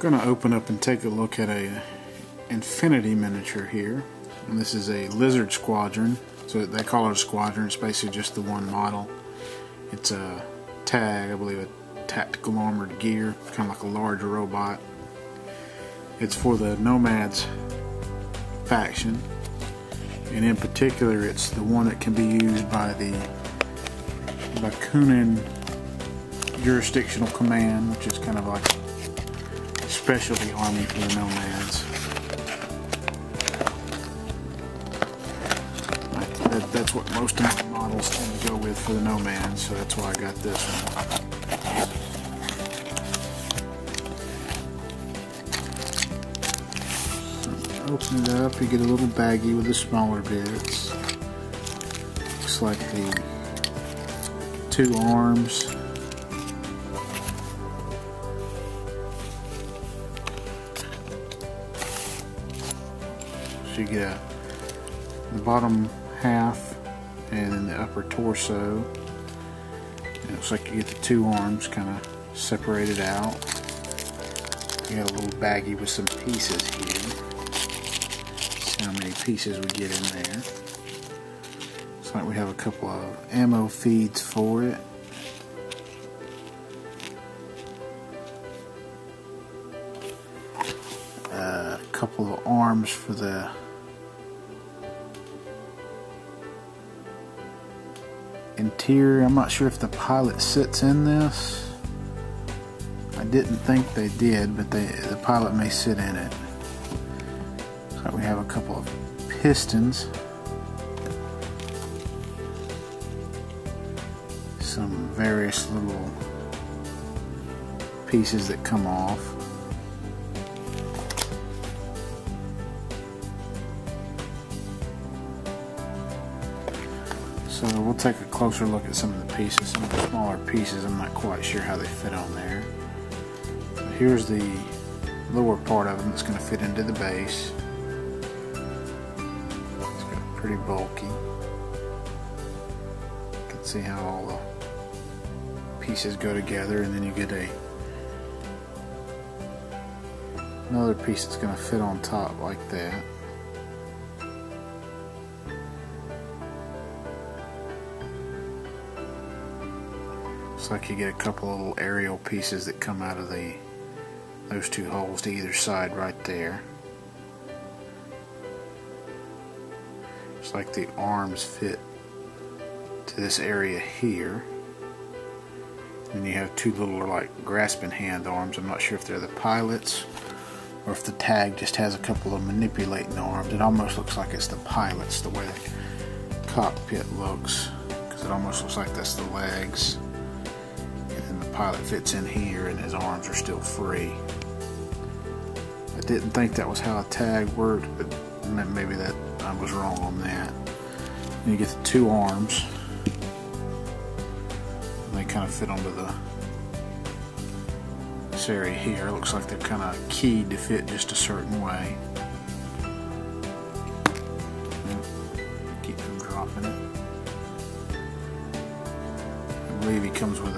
going to open up and take a look at a Infinity miniature here, and this is a Lizard Squadron. So they call it a Squadron. It's basically just the one model. It's a T.A.G, I believe, a tactical armored gear, kind of like a large robot. It's for the Nomads faction, and in particular it's the one that can be used by the Bakunun Juristictional Command, which is kind of like a specialty army for the Nomads. That's what most of my models tend to go with for the Nomads, so that's why I got this one. Open it up, you get a little baggie with the smaller bits. Looks like the two arms. So you get the bottom half and then the upper torso. It looks like you get the two arms kind of separated out. You got a little baggie with some pieces here. See how many pieces we get in there. Looks like we have a couple of ammo feeds for it. A couple of arms for the interior. I'm not sure if the pilot sits in this. I didn't think they did, but the pilot may sit in it. So we have a couple of pistons, some various little pieces that come off. So we'll take a closer look at some of the pieces. Some of the smaller pieces, I'm not quite sure how they fit on there. So here's the lower part of them that's going to fit into the base. It's got pretty bulky. You can see how all the pieces go together, and then you get another piece that's going to fit on top like that. Looks like you get a couple of little aerial pieces that come out of those two holes to either side right there. Looks like the arms fit to this area here. And you have two little like grasping hand arms. I'm not sure if they're the pilots or if the T.A.G just has a couple of manipulating arms. It almost looks like it's the pilots, the way the cockpit looks, because it almost looks like that's the legs. And the pilot fits in here and his arms are still free. I didn't think that was how a T.A.G worked, but maybe that I was wrong on that. And you get the two arms, and they kind of fit onto this area here. It looks like they're kind of keyed to fit just a certain way. Keep them dropping it. I believe he comes with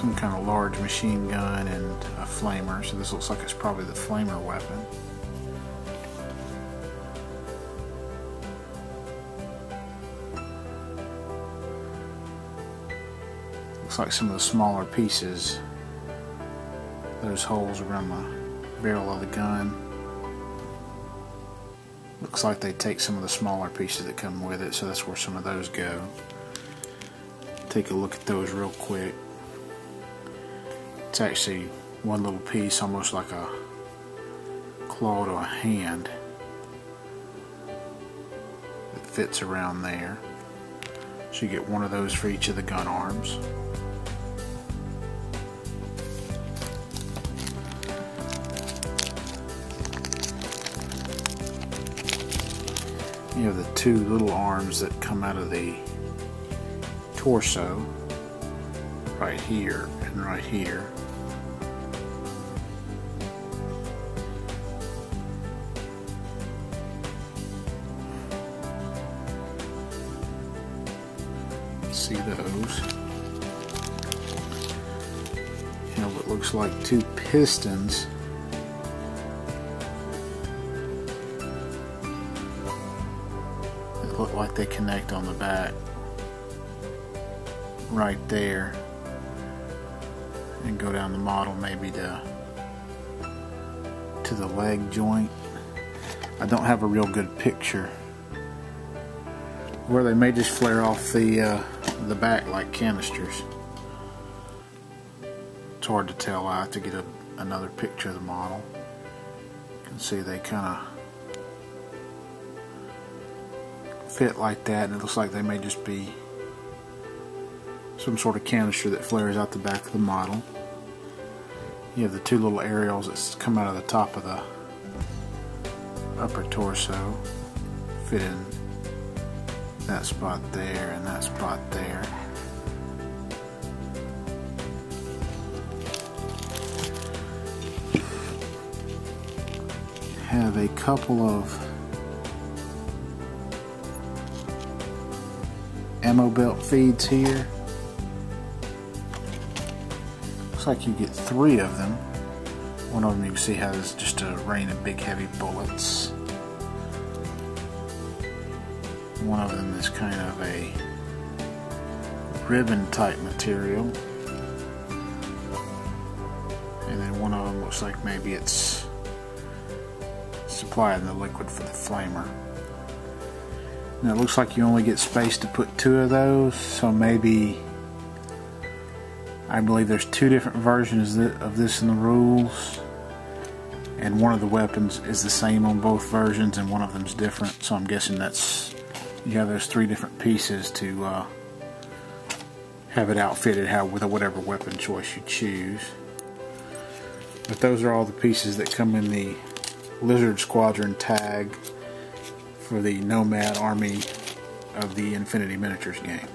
some kind of large machine gun and a flamer, so this looks like it's probably the flamer weapon. Looks like some of the smaller pieces, those holes around the barrel of the gun, looks like they take some of the smaller pieces that come with it, so that's where some of those go. Take a look at those real quick. It's actually one little piece, almost like a claw to a hand, that fits around there. So you get one of those for each of the gun arms. You have the two little arms that come out of the torso, right here and right here. See those. have what looks like two pistons. That look like they connect on the back right there, and go down the model maybe to the leg joint. I don't have a real good picture. Where they may just flare off the back like canisters. It's hard to tell. I have to get another picture of the model. You can see they kind of fit like that, and it looks like they may just be some sort of canister that flares out the back of the model. You have the two little aerials that come out of the top of the upper torso, fit in that spot there and that spot there. Have a couple of ammo belt feeds here. Looks like you get 3 of them. One of them you can see has just a rain of big heavy bullets. One of them is kind of a ribbon type material. And then one of them looks like maybe it's supplying the liquid for the flamer. And it looks like you only get space to put 2 of those, so maybe, I believe there's 2 different versions of this in the rules, and one of the weapons is the same on both versions and one of them's different, so I'm guessing that's, you have those 3 different pieces to have it outfitted with whatever weapon choice you choose. But those are all the pieces that come in the Lizard Squadron tag for the Nomad Army of the Infinity Miniatures game.